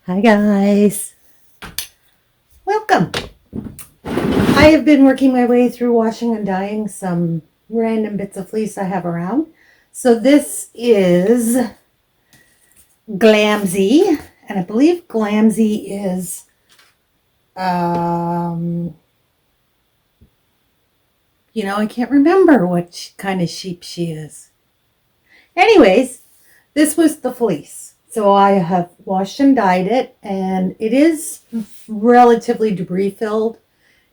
Hi guys, welcome. I have been working my way through washing and dyeing some random bits of fleece I have around. So this is Glamsy, and I believe Glamsy is I can't remember what kind of sheep she is. Anyways, this was the fleece. So I have washed and dyed it, and it is relatively debris filled,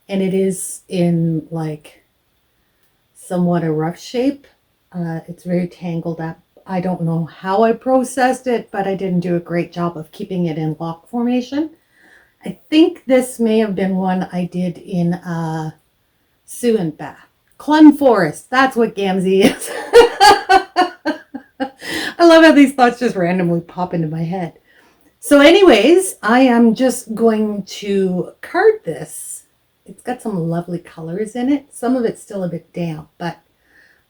and it is in like somewhat a rough shape. It's very tangled up. I don't know how I processed it, but I didn't do a great job of keeping it in lock formation. I think this may have been one I did in Suin bath. Clem Forest, that's what Gamzee is. I love how these thoughts just randomly pop into my head. So anyways, I am just going to card this. It's got some lovely colors in it. Some of it's still a bit damp, but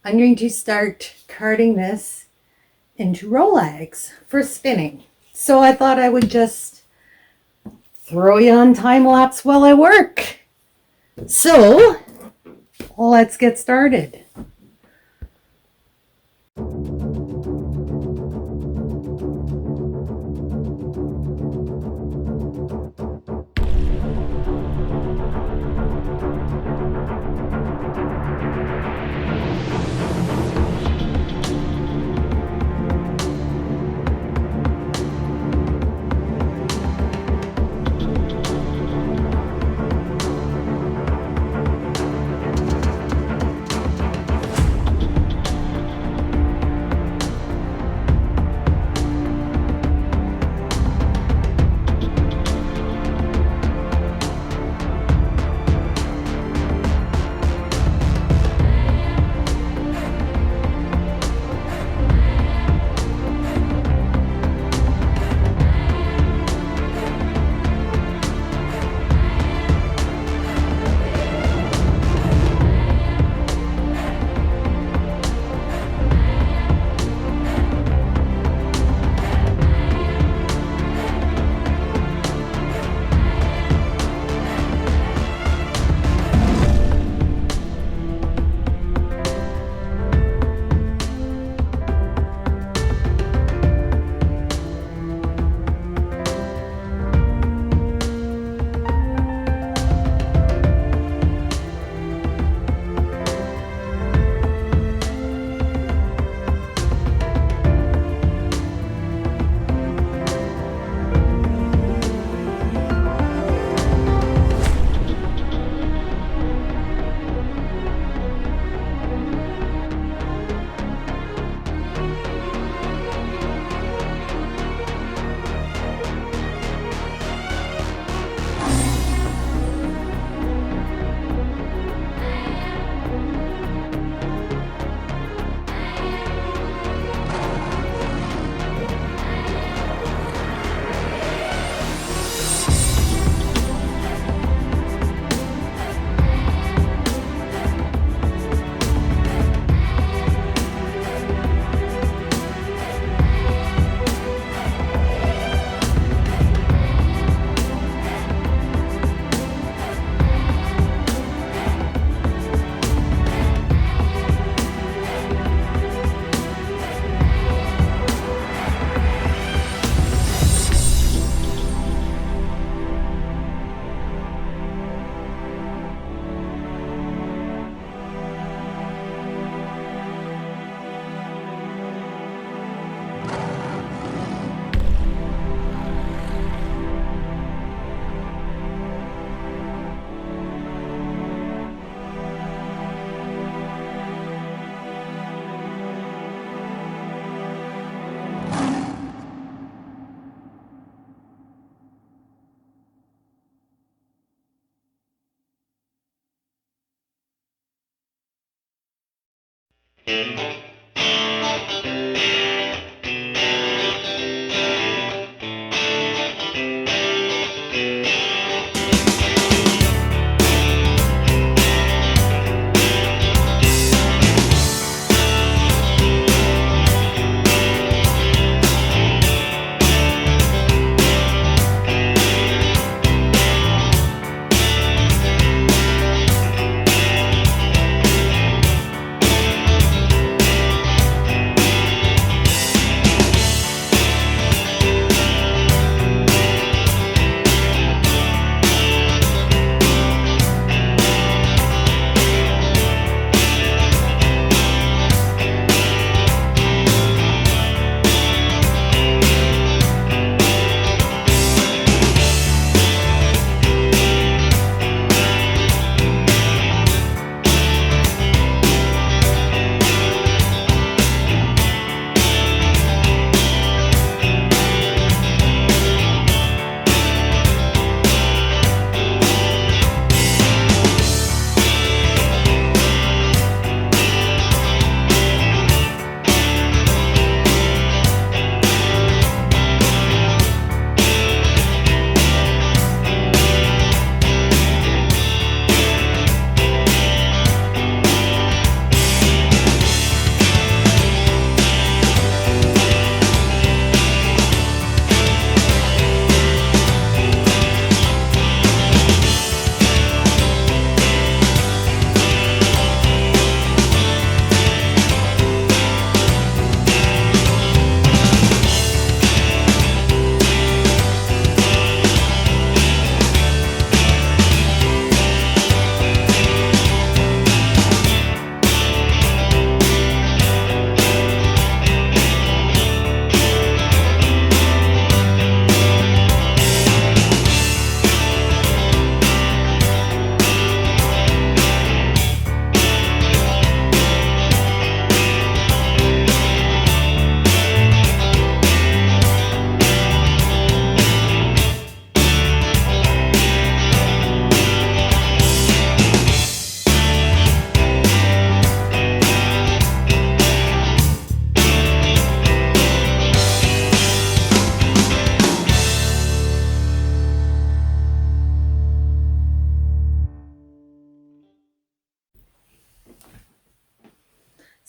I'm going to start carding this into Rolags for spinning. So I thought I would just throw you on time lapse while I work. So let's get started.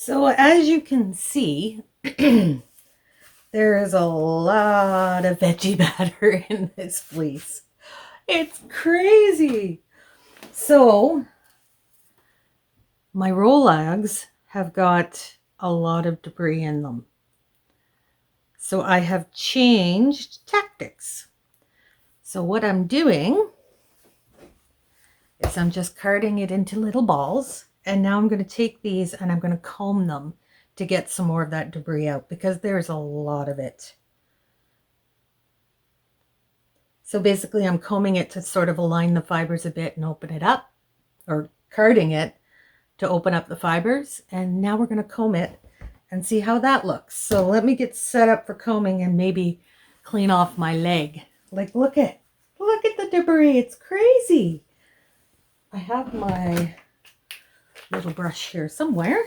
So as you can see, there is a lot of veggie batter in this fleece. It's crazy. So my Rolags have got a lot of debris in them. So I have changed tactics. So what I'm doing is I'm just carding it into little balls. And now I'm going to take these and I'm going to comb them to get some more of that debris out because there's a lot of it. So basically I'm combing it to sort of align the fibers a bit and open it up, or carding it to open up the fibers. And now we're going to comb it and see how that looks. So let me get set up for combing and maybe clean off my leg. Like, look at the debris. It's crazy. I have my little brush here somewhere.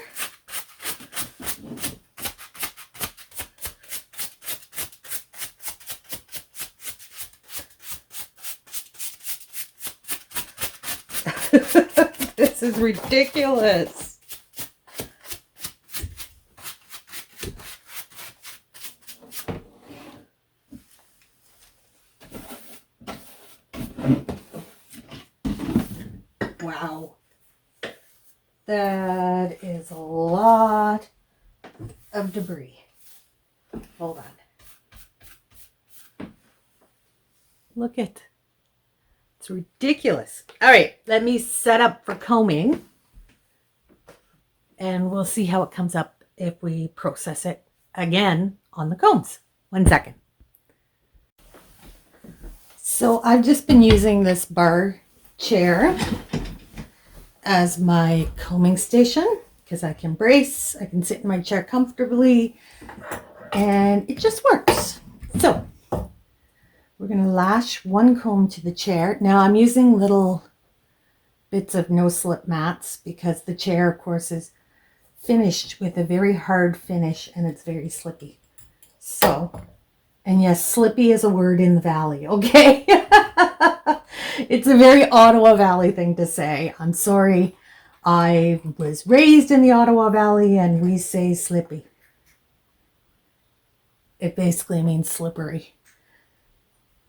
This is ridiculous. Wow. That is a lot of debris. Hold on. Look at, it's ridiculous. All right, let me set up for combing and we'll see how it comes up if we process it again on the combs. 1 second. So I've just been using this bar chair as my combing station because I can brace, I can sit in my chair comfortably, and it just works. So we're going to lash one comb to the chair. Now I'm using little bits of no slip mats because the chair, of course, is finished with a very hard finish and it's very slippy. So, and yes, slippy is a word in the valley, okay? It's a very Ottawa Valley thing to say. I'm sorry. I was raised in the Ottawa Valley and we say slippy. It basically means slippery.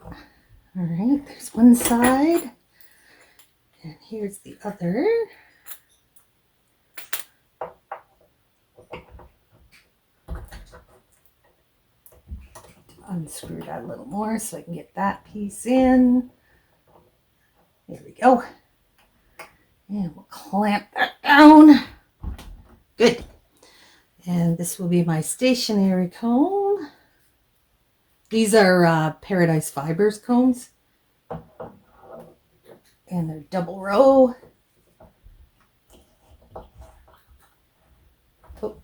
All right, there's one side. And here's the other. Unscrew that a little more so I can get that piece in. There we go. And we'll clamp that down. Good. And this will be my stationary comb. These are Paradise Fibers combs. And they're double row. Oh,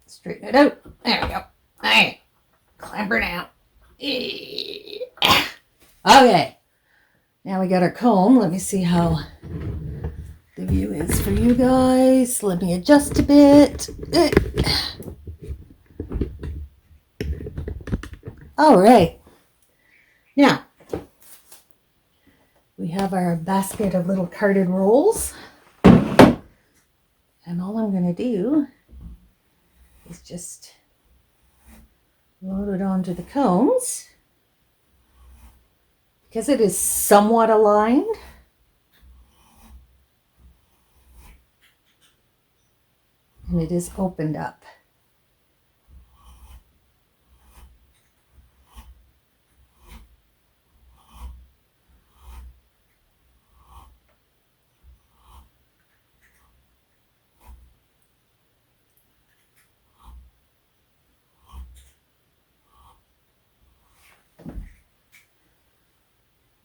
straighten it out. There we go. All right. Clamp her down. Okay. Now we got our comb. Let me see how the view is for you guys. Let me adjust a bit. All right. Now, we have our basket of little carded rolls. And all I'm going to do is just load it onto the combs. Because it is somewhat aligned, and it is opened up.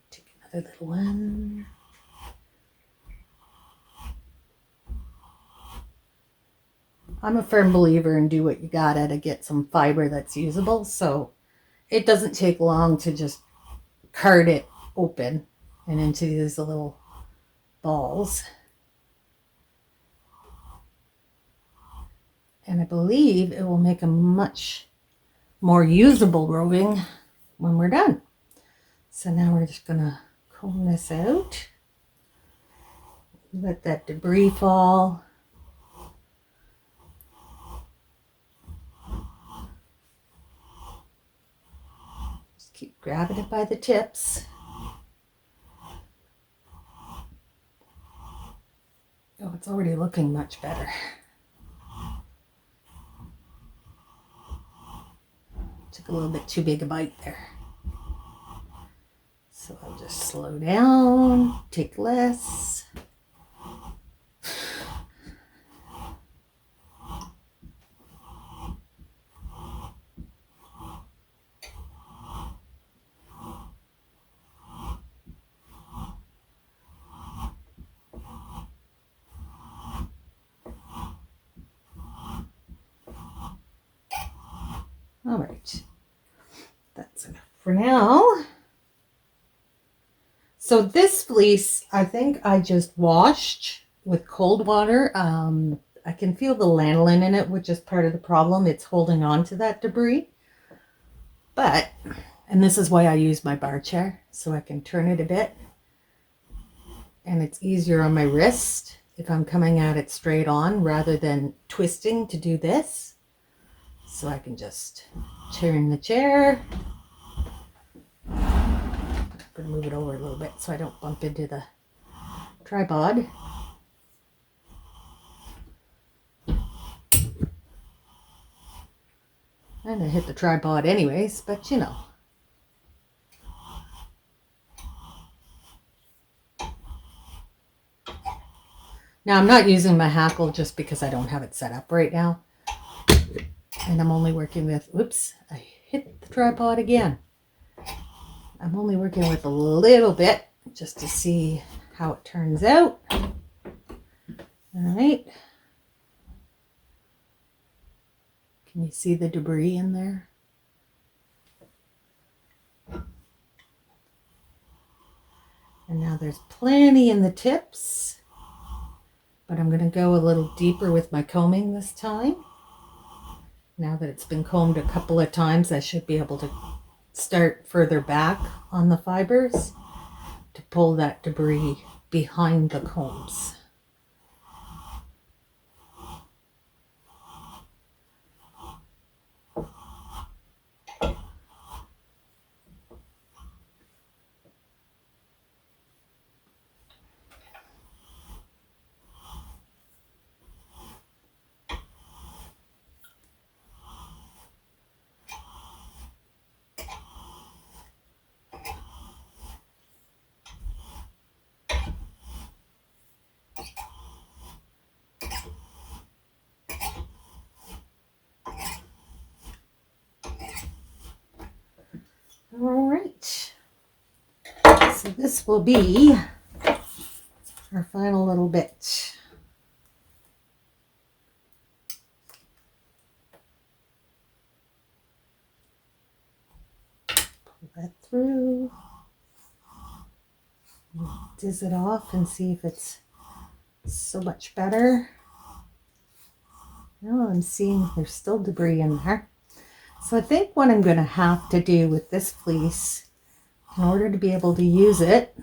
Take another little one. I'm a firm believer in do what you gotta to get some fiber that's usable, so it doesn't take long to just card it open and into these little balls. And I believe it will make a much more usable roving when we're done. So now we're just gonna comb this out. Let that debris fall. keep grabbing it by the tips. Oh, it's already looking much better. Took a little bit too big a bite there. So I'll just slow down, take less. All right, that's enough for now. So this fleece, I think I just washed with cold water. I can feel the lanolin in it, which is part of the problem. It's holding on to that debris. But, and this is why I use my bar chair, so I can turn it a bit. And it's easier on my wrist if I'm coming at it straight on rather than twisting to do this. So I can just turn the chair. I'm going to move it over a little bit so I don't bump into the tripod. And I hit the tripod anyways, but you know. Now I'm not using my hackle just because I don't have it set up right now. And I'm only working with, whoops, I hit the tripod again. I'm only working with a little bit just to see how it turns out. All right. Can you see the debris in there? And now there's plenty in the tips, but I'm going to go a little deeper with my combing this time. Now that it's been combed a couple of times, I should be able to start further back on the fibers to pull that debris behind the combs. All right, so this will be our final little bit. Pull that through, diz it off and see if it's so much better. Now I'm seeing there's still debris in there. So I think what I'm going to have to do with this fleece in order to be able to use it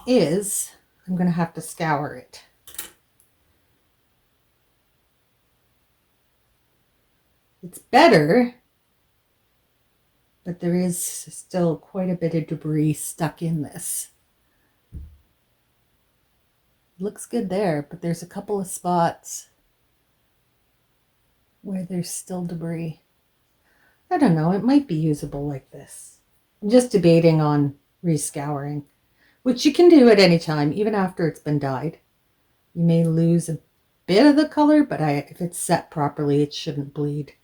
is I'm going to have to scour it. It's better, but there is still quite a bit of debris stuck in this. It looks good there, but there's a couple of spots where there's still debris. I don't know, it might be usable like this. I'm just debating on rescouring, which you can do at any time, even after it's been dyed. You may lose a bit of the color, but if it's set properly, it shouldn't bleed.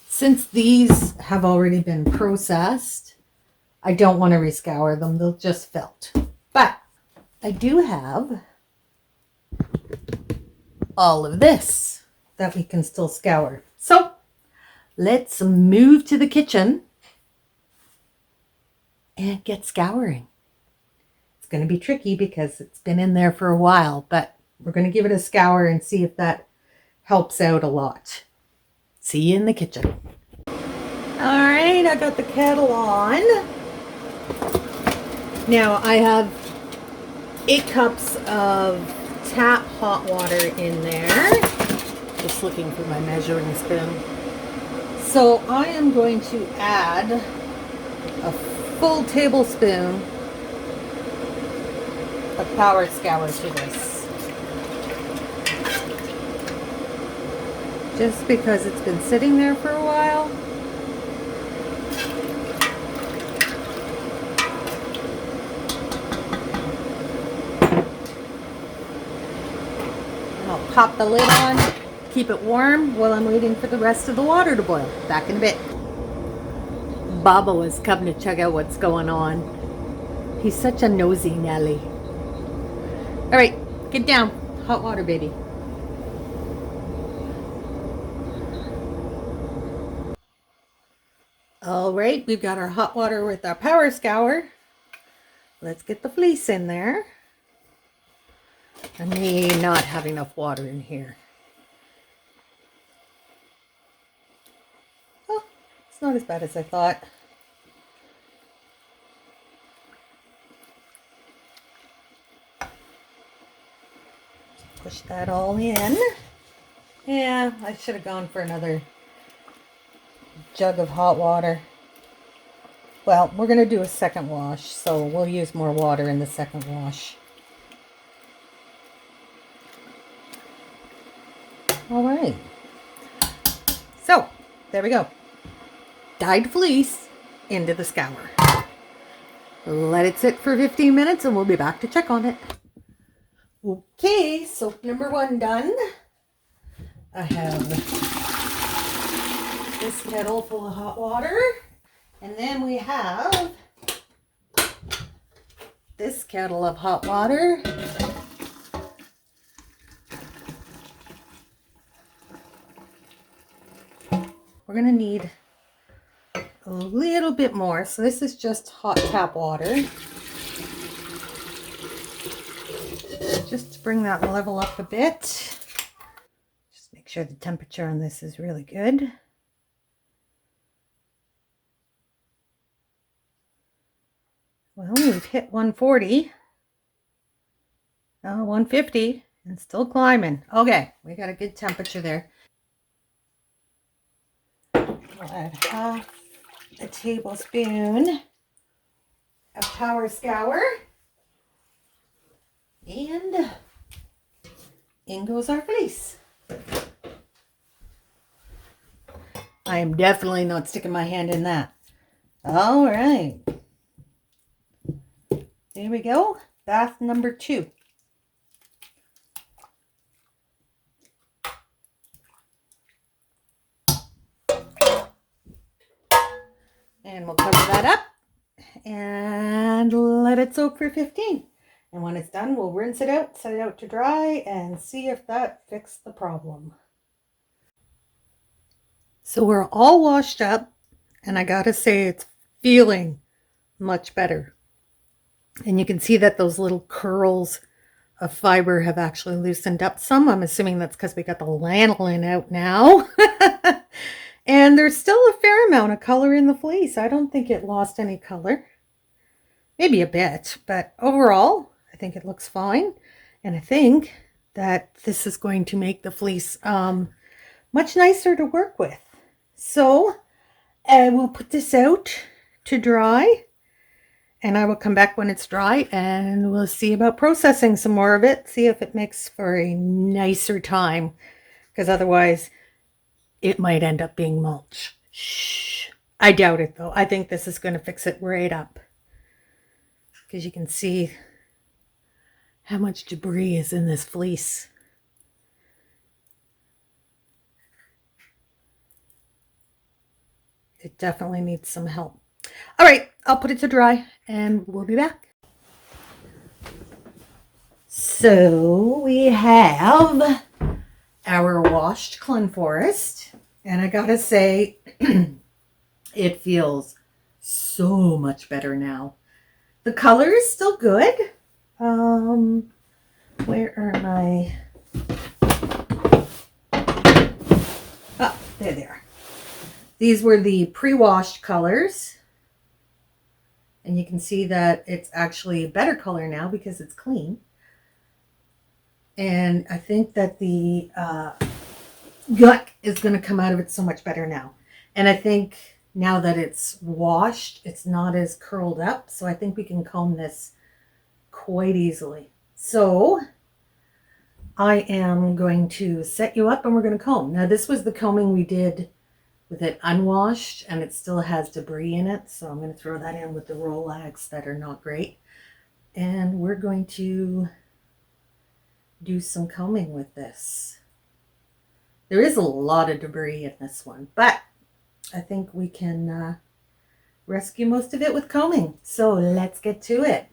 Since these have already been processed, I don't want to rescour them. They'll just felt. But I do have all of this that we can still scour. So let's move to the kitchen and get scouring. It's going to be tricky because it's been in there for a while, but we're going to give it a scour and see if that helps out a lot. See you in the kitchen. All right, I got the kettle on. Now I have 8 cups of tap hot water in there. Just looking for my measuring spoon. So I am going to add a full tablespoon of Power Scour to this. Just because it's been sitting there for a while. And I'll pop the lid on, keep it warm while I'm waiting for the rest of the water to boil. Back in a bit. Baba was coming to check out what's going on. He's such a nosy Nelly. All right, get down. Hot water, baby. All right, we've got our hot water with our Power Scour. Let's get the fleece in there. I may not have enough water in here. Oh, it's not as bad as I thought. Push that all in. Yeah, I should have gone for another jug of hot water. Well, we're going to do a second wash, so we'll use more water in the second wash. All right. So, there we go. Dyed fleece into the scour. Let it sit for 15 minutes and we'll be back to check on it. Okay, soap number 1 done. I have this kettle full of hot water. And then we have this kettle of hot water. We're going to need a little bit more. So this is just hot tap water. Just to bring that level up a bit. Just make sure the temperature on this is really good. Well, we've hit 140. 150 and still climbing. Okay, we got a good temperature there. We'll add half a tablespoon of Power Scour. And in goes our fleece. I am definitely not sticking my hand in that. All right. There we go. Bath number 2. And we'll cover that up and let it soak for 15. And when it's done, we'll rinse it out, set it out to dry, and see if that fixed the problem. So we're all washed up, and I gotta say it's feeling much better. And you can see that those little curls of fiber have actually loosened up some. I'm assuming that's because we got the lanolin out now. And there's still a fair amount of color in the fleece. I don't think it lost any color. Maybe a bit, but overall, I think it looks fine. And I think that this is going to make the fleece much nicer to work with. So we'll put this out to dry. And I will come back when it's dry and we'll see about processing some more of it. See if it makes for a nicer time. Because otherwise, it might end up being mulch. Shh. I doubt it though. I think this is going to fix it right up. Because you can see how much debris is in this fleece. It definitely needs some help. All right, I'll put it to dry and we'll be back. So we have our washed Clun Forest, and I gotta say, it feels so much better now. The color is still good. Where are my... Oh, there they are. These were the pre-washed colors. And you can see that it's actually a better color now because it's clean. And I think that the gut is going to come out of it so much better now. And I think now that it's washed, it's not as curled up. So I think we can comb this quite easily. So I am going to set you up and we're going to comb. Now this was the combing we did with it unwashed and it still has debris in it. So I'm going to throw that in with the Rolex that are not great. And we're going to do some combing with this. There is a lot of debris in this one, but I think we can rescue most of it with combing. So let's get to it.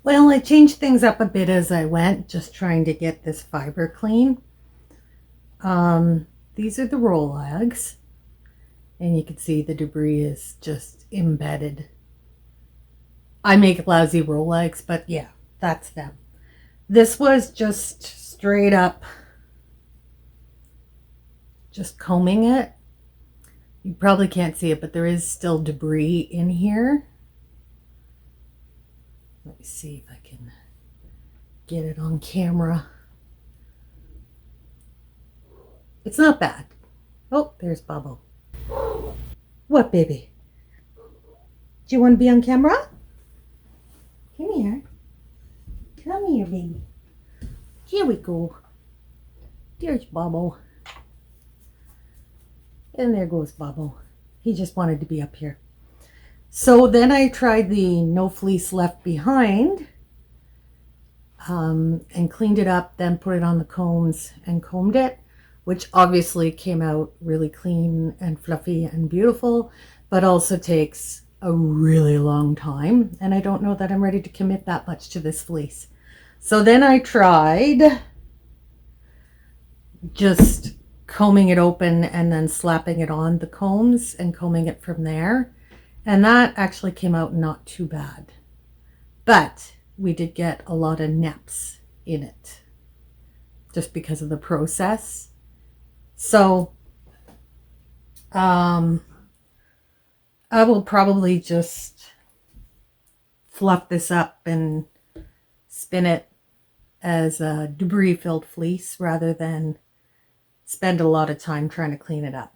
Well, I changed things up a bit as I went, just trying to get this fiber clean. These are the Rolex, and you can see the debris is just embedded. I make lousy Rolex, but yeah, that's them. This was just straight up, just combing it. You probably can't see it, but there is still debris in here. Let me see if I can get it on camera. It's not bad. Oh, there's Bubble. What, baby? Do you want to be on camera? Come here. Come here, baby. Here we go. There's Bubble. And there goes Bubble. He just wanted to be up here. So then I tried the No Fleece Left Behind and cleaned it up, then put it on the combs and combed it, which obviously came out really clean and fluffy and beautiful, but also takes a really long time. And I don't know that I'm ready to commit that much to this fleece. So then I tried just combing it open and then slapping it on the combs and combing it from there. And that actually came out not too bad. But we did get a lot of neps in it just because of the process. So I will probably just fluff this up and spin it as a debris-filled fleece rather than spend a lot of time trying to clean it up.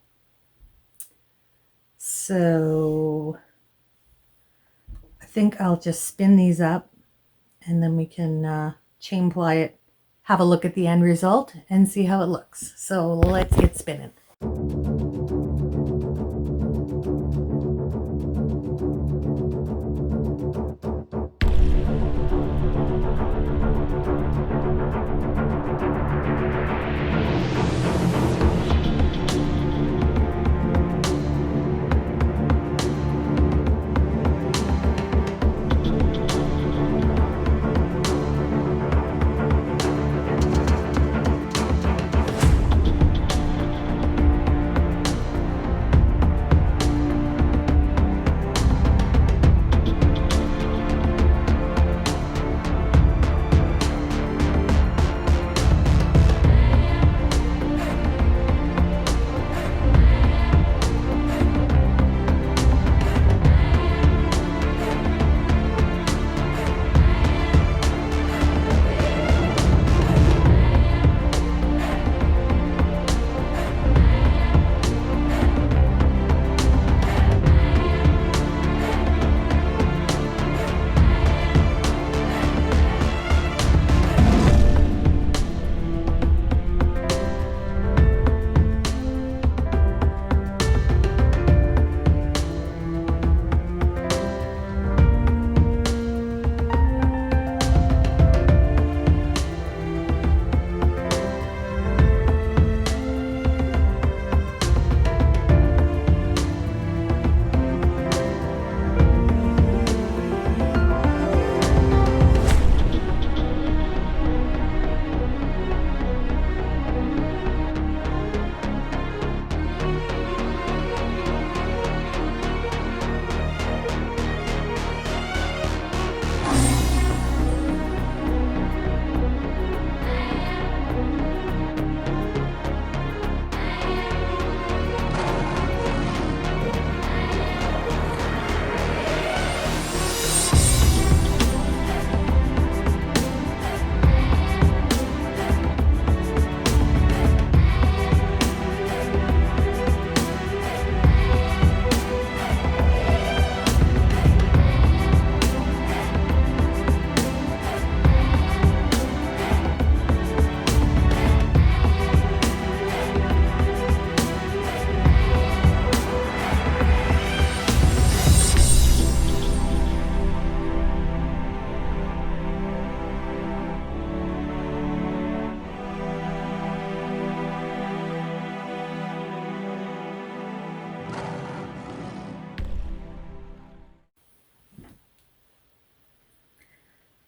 So I think I'll just spin these up and then we can chain ply it, have a look at the end result and see how it looks. So let's get spinning.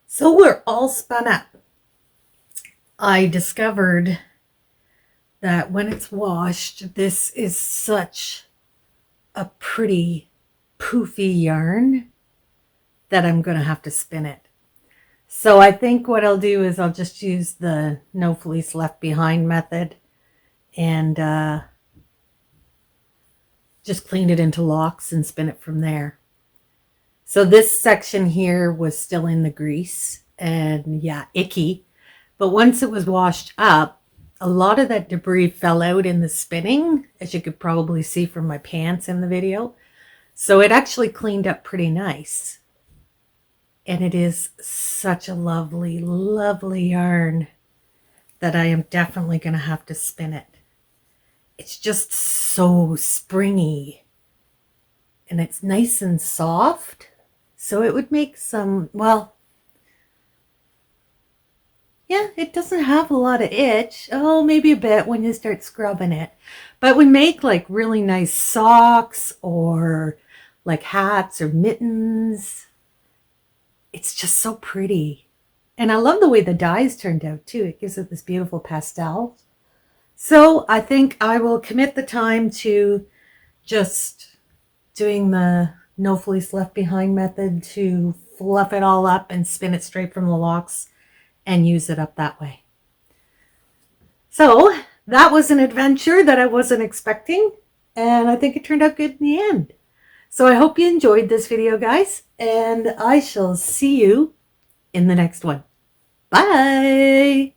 So we're all spun up. I discovered that when it's washed, this is such a pretty poofy yarn that I'm going to have to spin it. So I think what I'll do is I'll just use the No Fleece Left Behind method and just clean it into locks and spin it from there. So this section here was still in the grease and yeah, icky. But once it was washed up, a lot of that debris fell out in the spinning, as you could probably see from my pants in the video. So it actually cleaned up pretty nice. And it is such a lovely, lovely yarn that I am definitely going to have to spin it. It's just so springy. And it's nice and soft. So it would make some, well, yeah, it doesn't have a lot of itch. Oh, maybe a bit when you start scrubbing it. But it would make like really nice socks or like hats or mittens. It's just so pretty. And I love the way the dyes turned out too. It gives it this beautiful pastel. So I think I will commit the time to just doing the no fleece left behind method to fluff it all up and spin it straight from the locks and use it up that way. So that was an adventure that I wasn't expecting, and I think it turned out good in the end. So I hope you enjoyed this video, guys, and I shall see you in the next one. Bye!